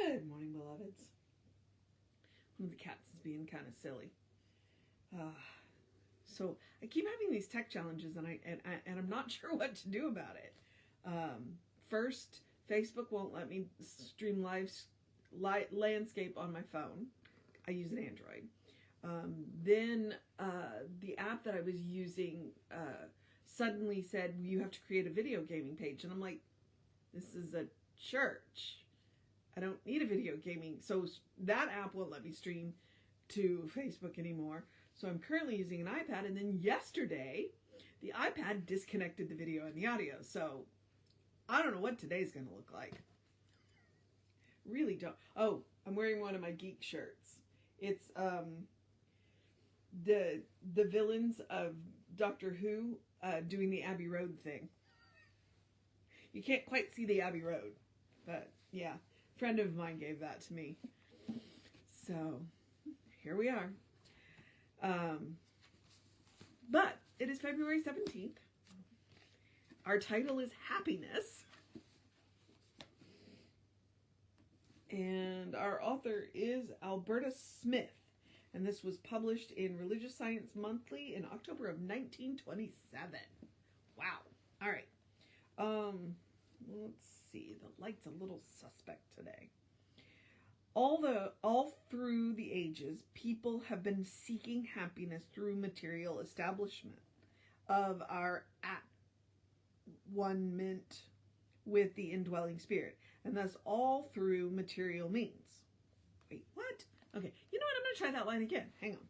Good morning, beloveds. One of the cats is being kind of silly. So I keep having these tech challenges, and I'm not sure what to do about it. First, Facebook won't let me stream landscape on my phone. I use an Android. Then the app that I was using suddenly said you have to create a video gaming page, and I'm like, this is a church. I don't need a video gaming. So that app won't let me stream to Facebook anymore. So I'm currently using an iPad, and then yesterday the iPad disconnected the video and the audio. So I don't know what today's going to look like. Really don't. Oh, I'm wearing one of my geek shirts. It's the villains of Doctor Who doing the Abbey Road thing. You can't quite see the Abbey Road, but yeah, a friend of mine gave that to me. So here we are. But it is February 17th. Our title is Happiness. And our author is Alberta Smith. And this was published in Religious Science Monthly in October of 1927. Wow. All right. Let's see. The light's a little suspect today. All through the ages, people have been seeking happiness through material establishment of our at-one-ment with the indwelling spirit, and thus all through material means. Wait, what? Okay, you know what? I'm going to try that line again. Hang on.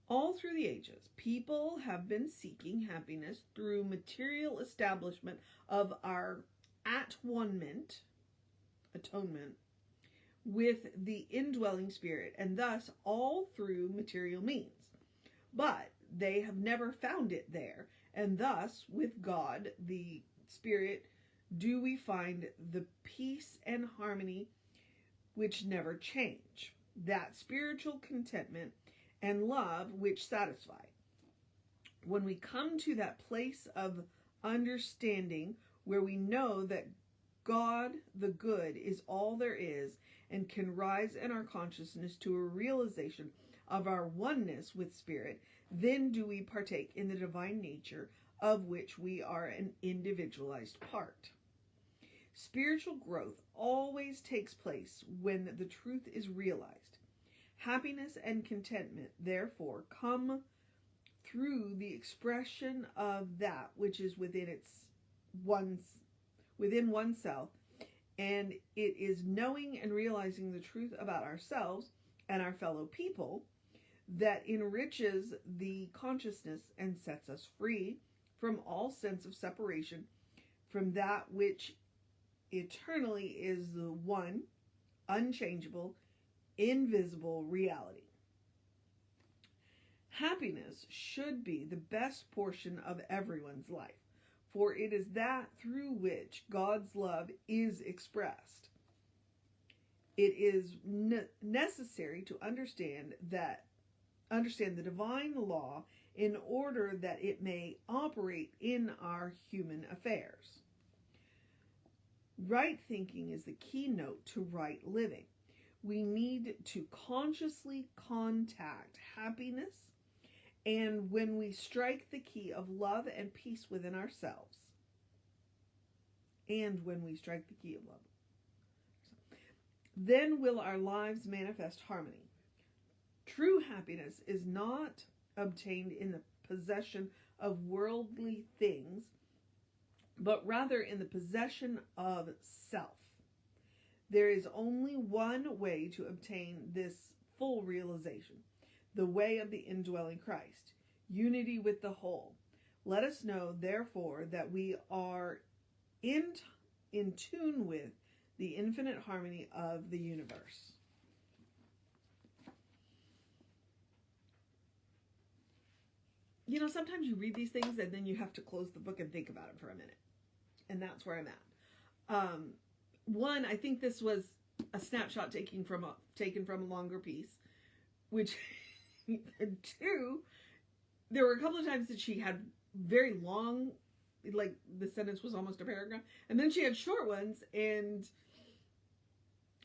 All through the ages, people have been seeking happiness through material establishment of our at-one-ment, atonement, with the indwelling spirit, and thus all through material means. But they have never found it there, and thus with God, the Spirit, do we find the peace and harmony which never change, that spiritual contentment and love which satisfy. When we come to that place of understanding where we know that God, the good, is all there is and can rise in our consciousness to a realization of our oneness with Spirit, then do we partake in the divine nature of which we are an individualized part. Spiritual growth always takes place when the truth is realized. Happiness and contentment, therefore, come through the expression of that which is within oneself, and it is knowing and realizing the truth about ourselves and our fellow people that enriches the consciousness and sets us free from all sense of separation from that which eternally is the one, unchangeable, invisible reality. Happiness should be the best portion of everyone's life, for it is that through which God's love is expressed. It is necessary to understand the divine law in order that it may operate in our human affairs. Right thinking is the keynote to right living. We need to consciously contact happiness, and when we strike the key of love and peace within ourselves, then will our lives manifest harmony. True happiness is not obtained in the possession of worldly things, but rather in the possession of self. There is only one way to obtain this full realization, the way of the indwelling Christ, unity with the whole. Let us know, therefore, that we are in tune with the infinite harmony of the universe. You know, sometimes you read these things and then you have to close the book and think about it for a minute. And that's where I'm at. One, I think this was a snapshot taken from a longer piece, which, and two, there were a couple of times that she had very long, like the sentence was almost a paragraph, and then she had short ones, and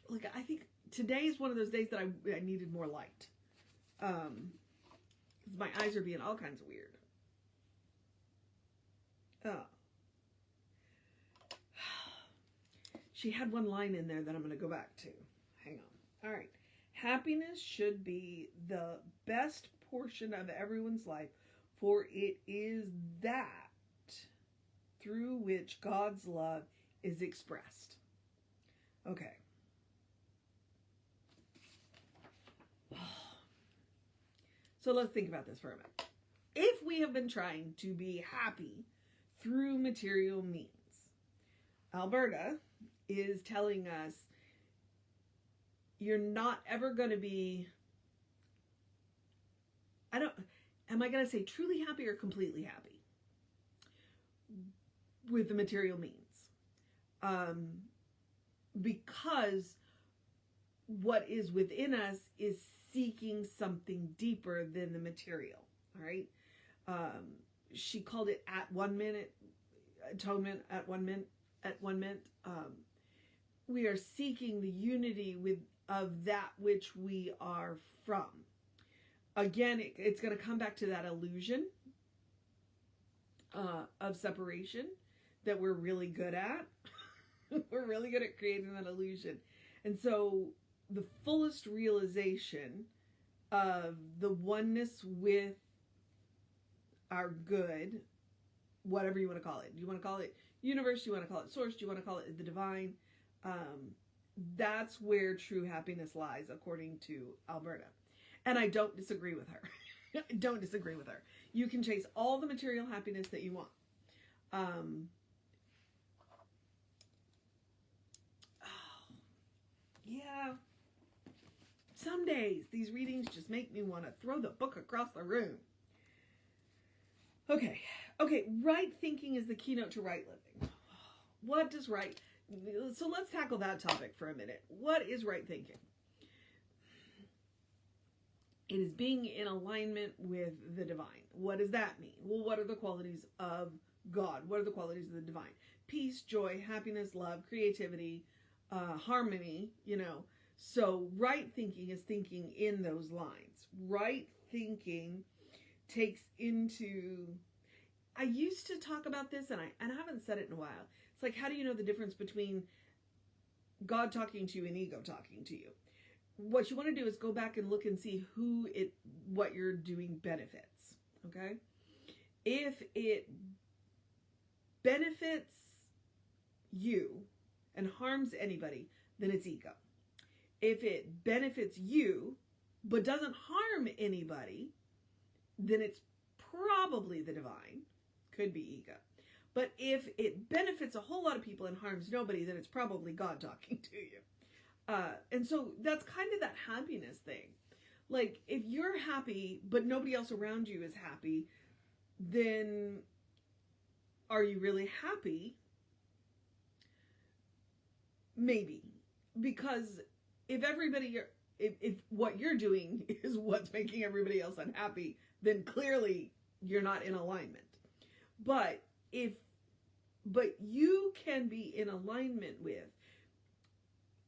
like, I think today is one of those days that I needed more light. My eyes are being all kinds of weird. She had one line in there that I'm going to go back to. Hang on. All right. Happiness should be the best portion of everyone's life, for it is that through which God's love is expressed. Okay. So let's think about this for a minute. If we have been trying to be happy through material means, Alberta is telling us you're not ever going to be, am I going to say truly happy or completely happy with the material means? Because what is within us is seeking something deeper than the material. All right. She called it at 1 minute atonement at 1 minute. We are seeking the unity of that which we are from. Again, it's going to come back to that illusion of separation that we're really good at. We're really good at creating that illusion. And so the fullest realization of the oneness with our good, whatever you want to call it. Do you want to call it universe? Do you want to call it source? Do you want to call it the divine? That's where true happiness lies, according to Alberta. And I don't disagree with her. I don't disagree with her. You can chase all the material happiness that you want. Yeah. Some days these readings just make me want to throw the book across the room. Okay, right thinking is the keynote to right living. What does right... So let's tackle that topic for a minute. What is right thinking? It is being in alignment with the divine. What does that mean? Well, what are the qualities of God? What are the qualities of the divine? Peace, joy, happiness, love, creativity, harmony, So right thinking is thinking in those lines. Right thinking takes into... I used to talk about this, and I haven't said it in a while. It's like, how do you know the difference between God talking to you and ego talking to you? What you want to do is go back and look and see what you're doing benefits. Okay? If it benefits you and harms anybody, then it's ego. If it benefits you but doesn't harm anybody, then it's probably the divine. Could be ego. But if it benefits a whole lot of people and harms nobody, then it's probably God talking to you. And so that's kind of that happiness thing. Like, if you're happy, but nobody else around you is happy, then are you really happy? Maybe. Because if what you're doing is what's making everybody else unhappy, then clearly you're not in alignment. But you can be in alignment with,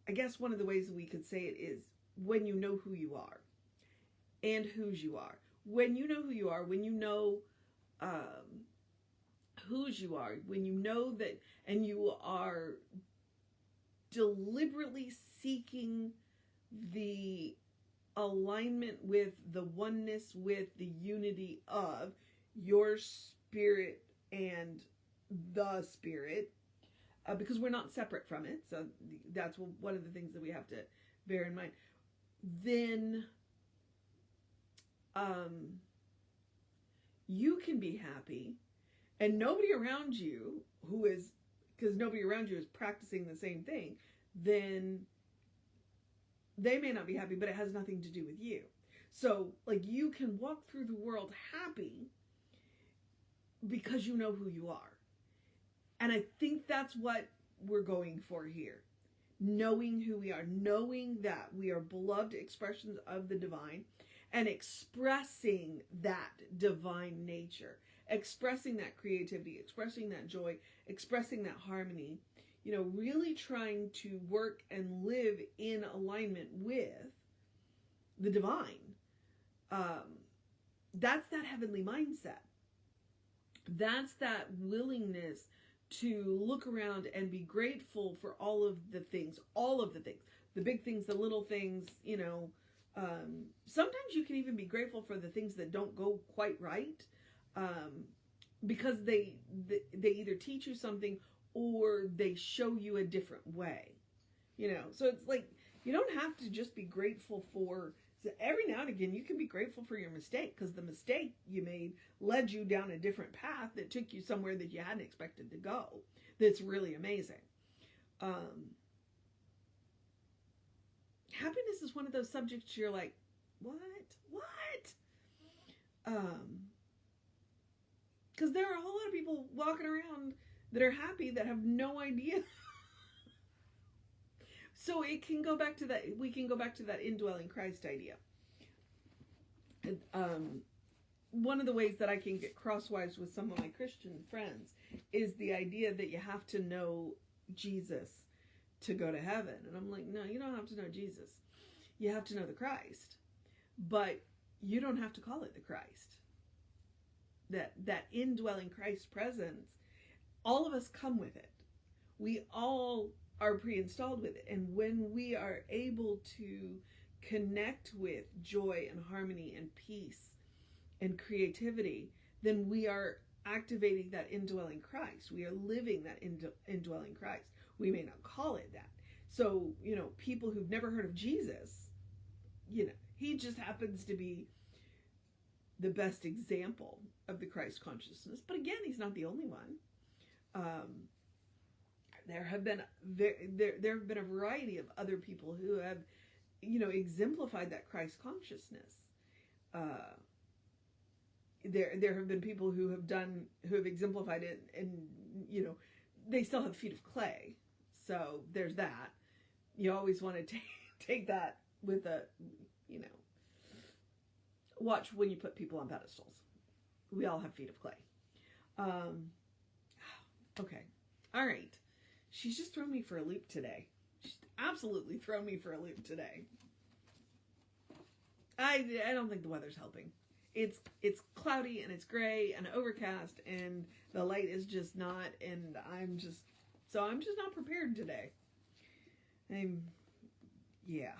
I guess one of the ways that we could say it is when you know who you are and whose you are. When you know who you are, when you know whose you are, when you know that, and you are deliberately seeking the alignment with the oneness, with the unity of your spirit and the spirit, because we're not separate from it. So that's one of the things that we have to bear in mind. Then you can be happy, and nobody around you because nobody around you is practicing the same thing, then they may not be happy, but it has nothing to do with you. So, like, you can walk through the world happy because you know who you are. And I think that's what we're going for here. Knowing who we are, knowing that we are beloved expressions of the divine, and expressing that divine nature, expressing that creativity, expressing that joy, expressing that harmony. really trying to work and live in alignment with the divine. That's that heavenly mindset. That's that willingness to look around and be grateful for all of the things, the big things, the little things, sometimes you can even be grateful for the things that don't go quite right, because they either teach you something or they show you a different way, so it's like, you don't have to just be grateful for, every now and again you can be grateful for your mistake, because the mistake you made led you down a different path that took you somewhere that you hadn't expected to go. That's really amazing. Happiness is one of those subjects you're like, what? Because there are a whole lot of people walking around that are happy that have no idea. So it can go back to that. We can go back to that indwelling Christ idea. And, one of the ways that I can get crosswise with some of my Christian friends is the idea that you have to know Jesus to go to heaven. And I'm like, no, you don't have to know Jesus. You have to know the Christ. But you don't have to call it the Christ. That indwelling Christ presence, all of us come with it. We all are pre-installed with it. And when we are able to connect with joy and harmony and peace and creativity, then we are activating that indwelling Christ. We are living that indwelling Christ. We may not call it that. So, people who've never heard of Jesus, he just happens to be the best example of the Christ consciousness. But again, he's not the only one. There have been a variety of other people who have, exemplified that Christ consciousness. There have been people who have exemplified it, and they still have feet of clay. So there's that. You always want to take that with a, watch when you put people on pedestals. We all have feet of clay. Okay. All right. She's just thrown me for a loop today. She's absolutely thrown me for a loop today. I don't think the weather's helping. It's cloudy and it's gray and overcast, and the light is just not, and I'm just not prepared today. Yeah,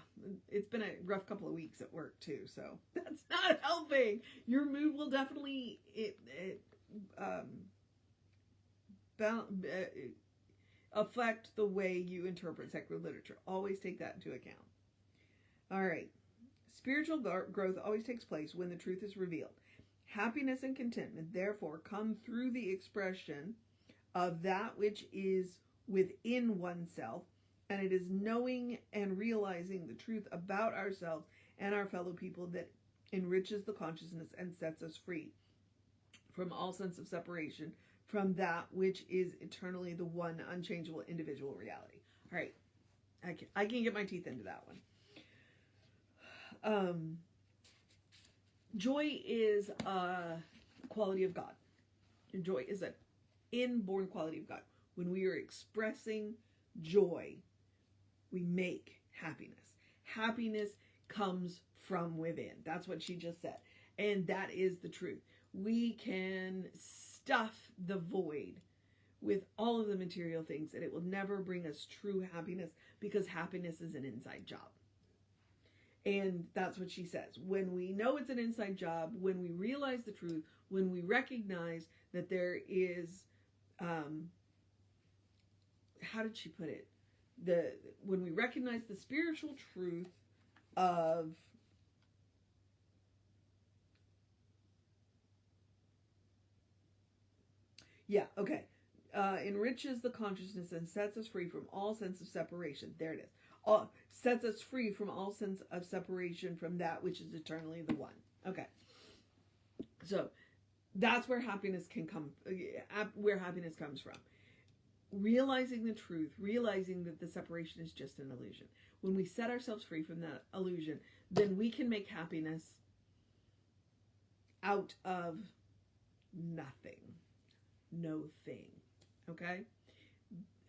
it's been a rough couple of weeks at work too, so that's not helping. Your mood will definitely affect the way you interpret sacred literature. Always take that into account. All right. Spiritual growth always takes place when the truth is revealed. Happiness and contentment, therefore, come through the expression of that which is within oneself, and it is knowing and realizing the truth about ourselves and our fellow people that enriches the consciousness and sets us free from all sense of separation from that which is eternally the one unchangeable individual reality. All right, I can get my teeth into that one. Joy is a quality of God. Joy is an inborn quality of God. When we are expressing joy, we make happiness. Happiness comes from within. That's what she just said. And that is the truth. We can stuff the void with all of the material things, and it will never bring us true happiness, because happiness is an inside job. And that's what she says. When we know it's an inside job, when we realize the truth, when we recognize that there is, how did she put it? When we recognize the spiritual truth of enriches the consciousness and sets us free from all sense of separation. There it is. Sets us free from all sense of separation from that which is eternally the one. Okay. So that's where happiness can come, where happiness comes from. Realizing the truth, realizing that the separation is just an illusion. When we set ourselves free from that illusion, then we can make happiness out of nothing. No thing. Okay?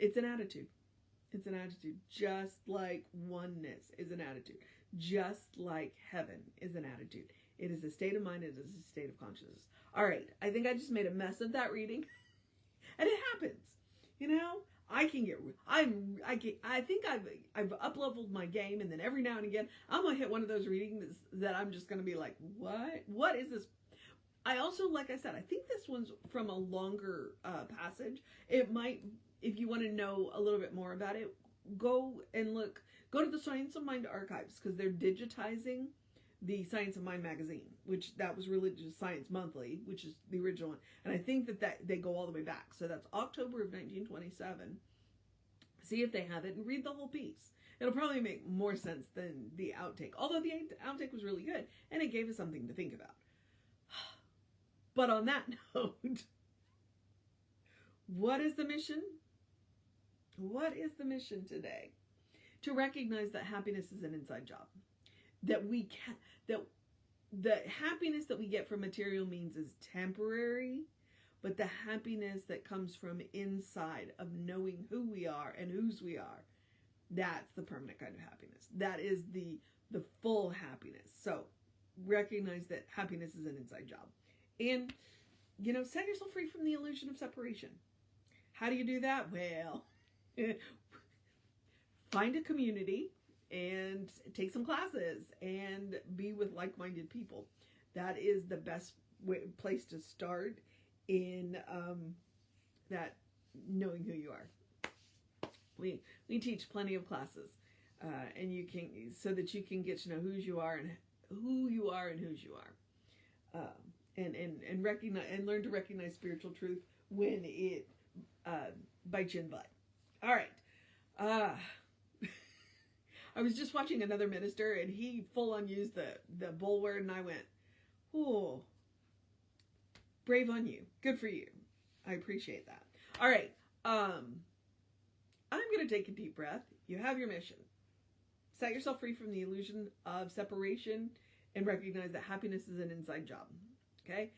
It's an attitude. It's an attitude. Just like oneness is an attitude. Just like heaven is an attitude. It is a state of mind. It is a state of consciousness. All right. I think I just made a mess of that reading. And it happens. You know, I think I've up-leveled my game, and then every now and again I'm gonna hit one of those readings that I'm just gonna be like, what is this? I also, like I said, I think this one's from a longer passage. It might, if you want to know a little bit more about it, go to the Science of Mind archives, because they're digitizing the Science of Mind magazine, which that was Religious Science Monthly, which is the original one. And I think that they go all the way back. So that's October of 1927. See if they have it and read the whole piece. It'll probably make more sense than the outtake. Although the outtake was really good, and it gave us something to think about. But on that note, what is the mission? What is the mission today? To recognize that happiness is an inside job. That the happiness that we get from material means is temporary, but the happiness that comes from inside of knowing who we are and whose we are, that's the permanent kind of happiness. That is the full happiness. So recognize that happiness is an inside job. And, you know, set yourself free from the illusion of separation. How do you do that? Well, find a community and take some classes and be with like-minded people. That is the best place to start in that knowing who you are. We teach plenty of classes, and you can, so that you can get to know whose you are and whose you are. And recognize and learn to recognize spiritual truth when it bites you in the butt. All right. I was just watching another minister, and he full on used the bull word, and I went, "Oh, brave on you. Good for you. I appreciate that." All right. I'm going to take a deep breath. You have your mission. Set yourself free from the illusion of separation and recognize that happiness is an inside job. Okay?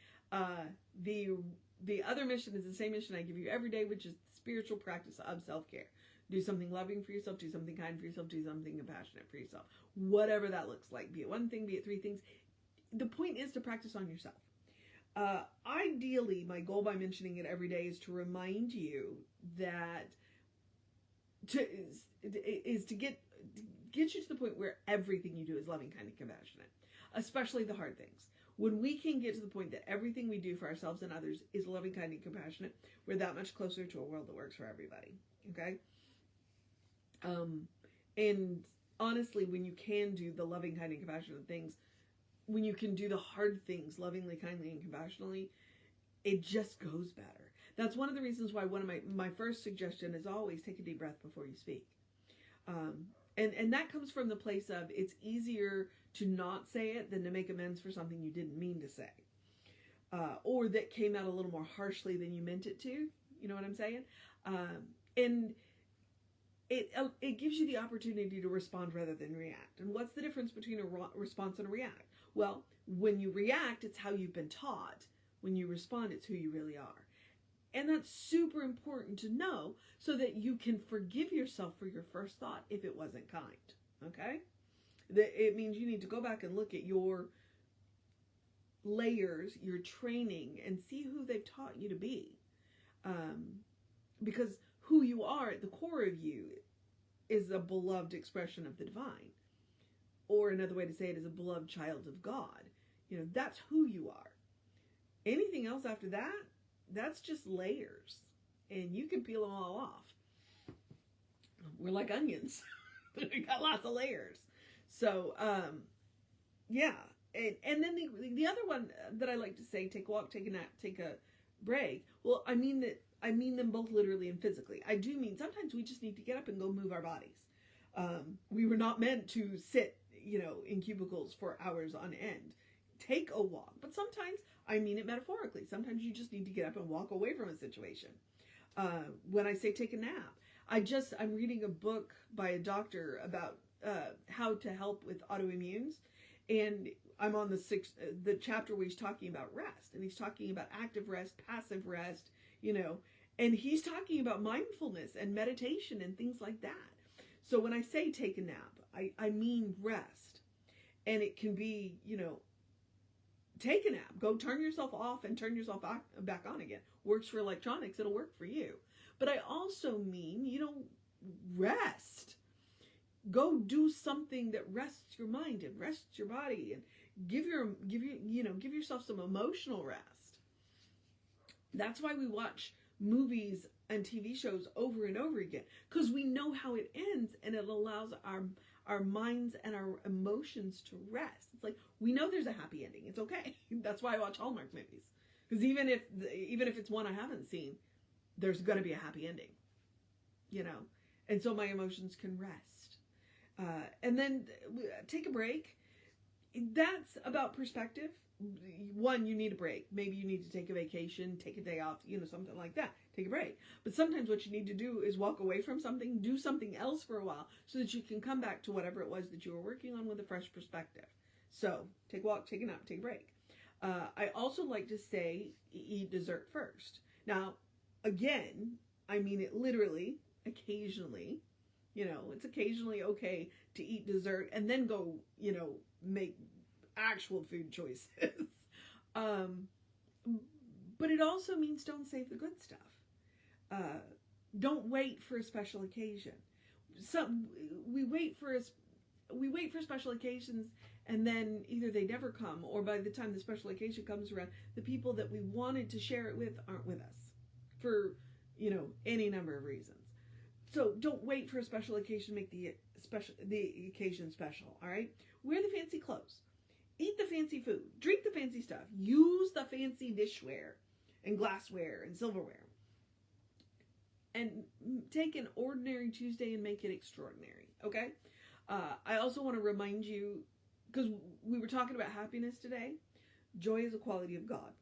The other mission is the same mission I give you every day, which is the spiritual practice of self-care. Do something loving for yourself, do something kind for yourself, do something compassionate for yourself. Whatever that looks like, be it one thing, be it three things. The point is to practice on yourself. Ideally, my goal by mentioning it every day is to remind you that is to get you to the point where everything you do is loving, kind, and compassionate, especially the hard things. When we can get to the point that everything we do for ourselves and others is loving, kind, and compassionate, we're that much closer to a world that works for everybody. Okay? And honestly, when you can do the loving, kind, and compassionate things, when you can do the hard things lovingly, kindly, and compassionately, it just goes better. That's one of the reasons why one of my first suggestion is always take a deep breath before you speak. And that comes from the place of it's easier to not say it than to make amends for something you didn't mean to say. Or that came out a little more harshly than you meant it to. You know what I'm saying? And it gives you the opportunity to respond rather than react. And what's the difference between a response and a react? Well, when you react, it's how you've been taught. When you respond, it's who you really are. And that's super important to know so that you can forgive yourself for your first thought if it wasn't kind. Okay? It means you need to go back and look at your layers, your training, and see who they've taught you to be. Because who you are at the core of you is a beloved expression of the divine. Or another way to say it is a beloved child of God. You know, that's who you are. Anything else after that, that's just layers. And you can peel them all off. We're like onions. We got lots of layers. So, yeah. And then the other one that I like to say, take a walk, take a nap, take a break. Well, I mean them both literally and physically. I do mean sometimes we just need to get up and go move our bodies. We were not meant to sit, in cubicles for hours on end. Take a walk. But sometimes, I mean it metaphorically. Sometimes you just need to get up and walk away from a situation. When I say take a nap, I'm reading a book by a doctor about how to help with autoimmunes. And I'm on the chapter where he's talking about rest. And he's talking about active rest, passive rest, And he's talking about mindfulness and meditation and things like that. So when I say take a nap, I mean rest. And it can be, take a nap. Go turn yourself off and turn yourself back on again. Works for electronics, it'll work for you. But I also mean, rest. Go do something that rests your mind and rests your body, and give yourself some emotional rest. That's why we watch movies and TV shows over and over again, because we know how it ends, and it allows our minds and our emotions to rest. It's like, we know there's a happy ending. It's okay. That's why I watch Hallmark movies, because even if it's one I haven't seen, there's going to be a happy ending, and so my emotions can rest. And then take a break. That's about perspective. One, you need a break. Maybe you need to take a vacation, take a day off, something like that. Take a break. But sometimes what you need to do is walk away from something, do something else for a while, so that you can come back to whatever it was that you were working on with a fresh perspective. So take a walk, take a nap, take a break. I also like to say, eat dessert first. Now, again, I mean it literally, occasionally. It's occasionally okay to eat dessert and then go, make actual food choices. But it also means don't save the good stuff. Don't wait for a special occasion. We wait for special occasions, and then either they never come, or by the time the special occasion comes around, the people that we wanted to share it with aren't with us for, any number of reasons. So don't wait for a special occasion to make the occasion special, all right? Wear the fancy clothes. Eat the fancy food. Drink the fancy stuff. Use the fancy dishware and glassware and silverware. And take an ordinary Tuesday and make it extraordinary, okay? I also want to remind you, because we were talking about happiness today, joy is a quality of God.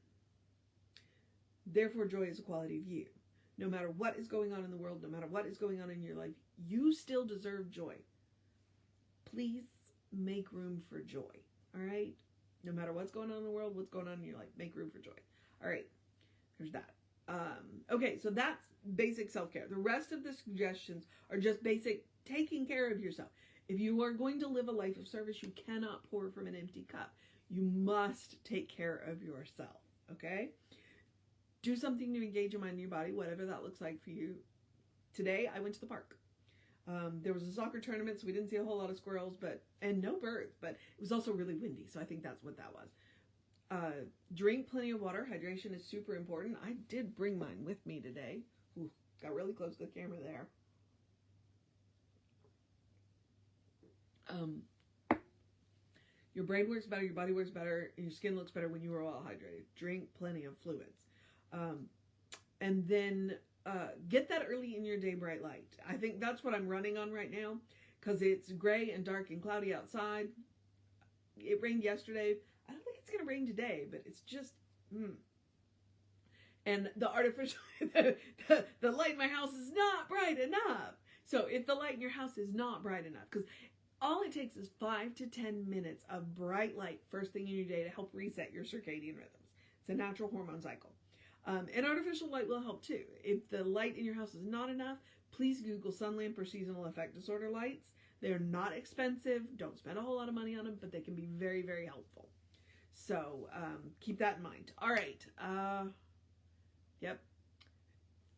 Therefore, joy is a quality of you. No matter what is going on in the world, no matter what is going on in your life, you still deserve joy. Please make room for joy, all right? No matter what's going on in the world, what's going on in your life, make room for joy. All right, there's that. Okay, so that's basic self-care. The rest of the suggestions are just basic taking care of yourself. If you are going to live a life of service, you cannot pour from an empty cup. You must take care of yourself, okay? Do something to engage your mind and your body, whatever that looks like for you. Today, I went to the park. There was a soccer tournament, so we didn't see a whole lot of squirrels, and no birds, but it was also really windy, so I think that's what that was. Drink plenty of water. Hydration is super important. I did bring mine with me today. Ooh, got really close to the camera there. Your brain works better, your body works better, and your skin looks better when you are well hydrated. Drink plenty of fluids. And then get that early in your day bright light. I think that's what I'm running on right now, because it's gray and dark and cloudy outside. It rained yesterday. I don't think it's going to rain today, but it's just, And the artificial, the light in my house is not bright enough. So if the light in your house is not bright enough, because all it takes is 5 to 10 minutes of bright light first thing in your day to help reset your circadian rhythms. It's a natural hormone cycle. And artificial light will help too. If the light in your house is not enough, please Google sun lamp or seasonal effect disorder lights. They're not expensive. Don't spend a whole lot of money on them, but they can be very, very helpful. So keep that in mind. All right. Yep.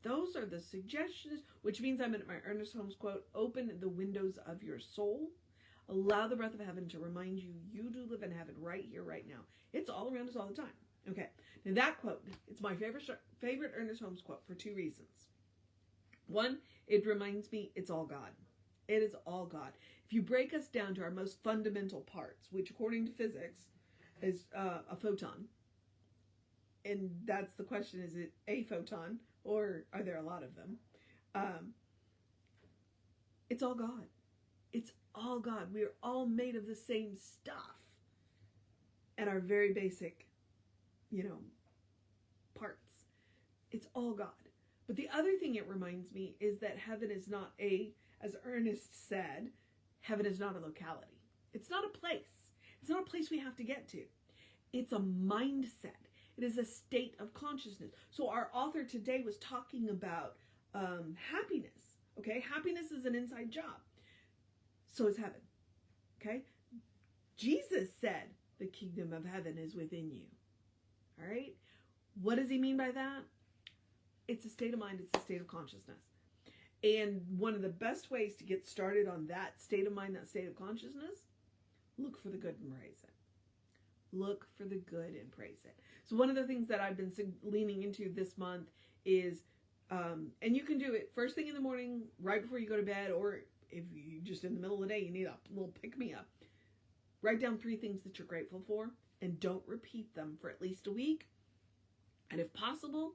Those are the suggestions, which means I'm at my Ernest Holmes quote, open the windows of your soul. Allow the breath of heaven to remind you, you do live in heaven right here, right now. It's all around us all the time. Okay. Now that quote, it's my favorite Ernest Holmes quote for 2 reasons. One, it reminds me it's all God. It is all God. If you break us down to our most fundamental parts, which according to physics is a photon, and that's the question, is it a photon or are there a lot of them? It's all God. It's all God. We are all made of the same stuff and our very basic, parts. It's all God. But the other thing it reminds me is that heaven is not as Ernest said, heaven is not a locality. It's not a place. It's not a place we have to get to. It's a mindset. It It is a state of consciousness. So our author today was talking about happiness. Okay, happiness is an inside job. So is heaven. Okay, Jesus said the kingdom of heaven is within you. All right, what does he mean by that? It's a state of mind. It's a state of consciousness. And one of the best ways to get started on that state of mind, that state of consciousness, look for the good and praise it. Look for the good and praise it. So one of the things that I've been leaning into this month is, and you can do it first thing in the morning, right before you go to bed, or if you just in the middle of the day, you need a little pick-me-up. Write down 3 things that you're grateful for, and don't repeat them for at least a week, and if possible,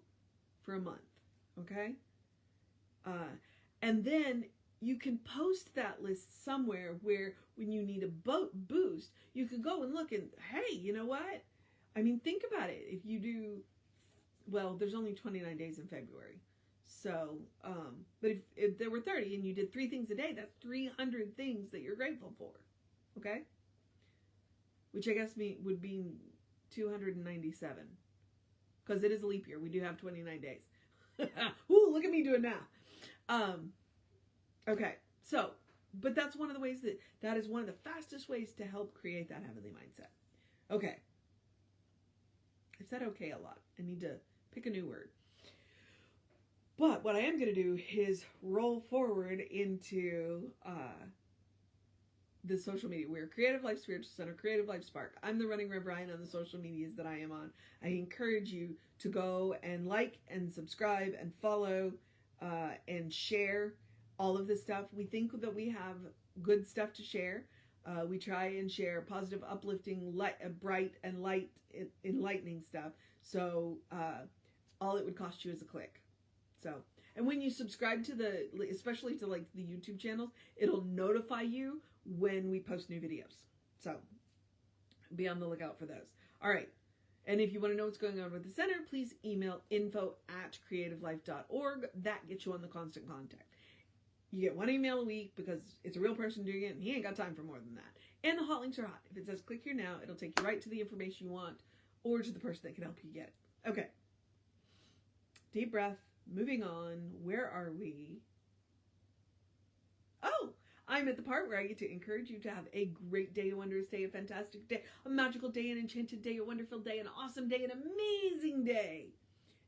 for a month. Okay? And then you can post that list somewhere where when you need a boost, you can go and look and, hey, you know what? I mean, think about it. If you do, well, there's only 29 days in February. So, but if there were 30 and you did 3 things a day, that's 300 things that you're grateful for. Okay? Which I guess would be 297. Because it is a leap year. We do have 29 days. Ooh, look at me doing math. Okay, so, but that's one of the ways that is one of the fastest ways to help create that heavenly mindset. Okay. I said okay a lot. I need to pick a new word. But what I am going to do is roll forward into the social media. We're Creative Life Spiritual Center, Creative Life Spark. I'm the running Rev Ryan on the social medias that I am on. I encourage you to go and like and subscribe and follow and share all of this stuff. We think that we have good stuff to share. We try and share positive, uplifting, bright and light, enlightening stuff. So all it would cost you is a click. So, and when you subscribe to especially to like the YouTube channels, it'll notify you when we post new videos. So be on the lookout for those. All right. And if you want to know what's going on with the center, please email info@creativelife.org. That gets you on the constant contact. You get 1 email a week because it's a real person doing it and he ain't got time for more than that. And the hot links are hot. If it says click here now, it'll take you right to the information you want or to the person that can help you get it. Okay. Deep breath. Moving on. Where are we? Oh, I'm at the part where I get to encourage you to have a great day, a wondrous day, a fantastic day, a magical day, an enchanted day, a wonderful day, an awesome day, an amazing day,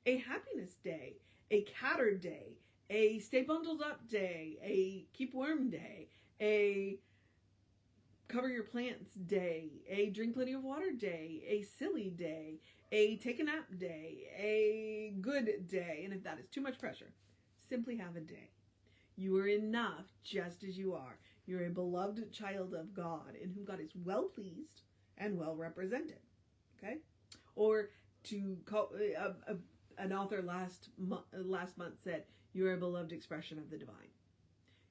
a happiness day, a catter day, a stay bundled up day, a keep warm day, a cover your plants day, a drink plenty of water day, a silly day, a take a nap day, a good day. And if that is too much pressure, simply have a day. You are enough just as you are. You're a beloved child of God in whom God is well pleased and well represented. Okay? Or to call an author last month said, you are a beloved expression of the divine.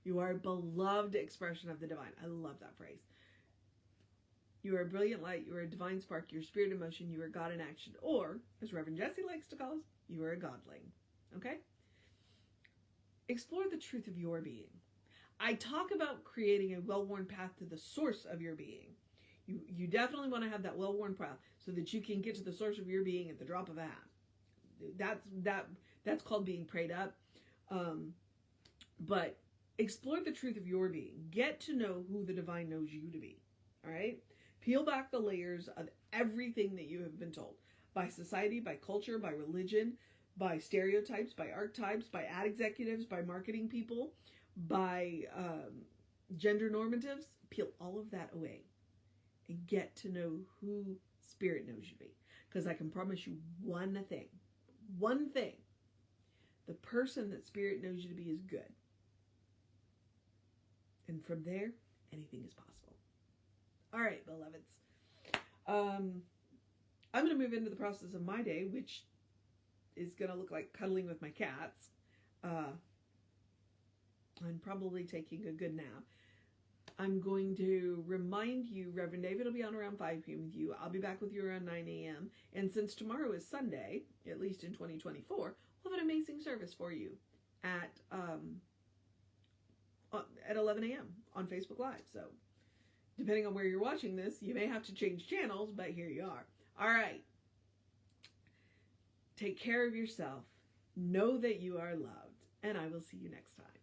You are a beloved expression of the divine. I love that phrase. You are a brilliant light. You are a divine spark. You're spirit in motion. You are God in action. Or, as Reverend Jesse likes to call us, you are a godling. Okay? Explore the truth of your being. I talk about creating a well-worn path to the source of your being. You definitely want to have that well-worn path so that you can get to the source of your being at the drop of a hat. That's called being prayed up. But explore the truth of your being. Get to know who the divine knows you to be. All right? Peel back the layers of everything that you have been told by society, by culture, by religion, by stereotypes, by archetypes, by ad executives, by marketing people, by gender normatives. Peel all of that away and get to know who Spirit knows you to be. Because I can promise you one thing. The person that Spirit knows you to be is good. And from there, anything is possible. All right, beloveds. I'm going to move into the process of my day, which is going to look like cuddling with my cats. I'm probably taking a good nap. I'm going to remind you, Reverend David will be on around 5 p.m. with you. I'll be back with you around 9 a.m. And since tomorrow is Sunday, at least in 2024, we'll have an amazing service for you at 11 a.m. on Facebook Live. So depending on where you're watching this, you may have to change channels, but here you are. All right. Take care of yourself. Know that you are loved. And I will see you next time.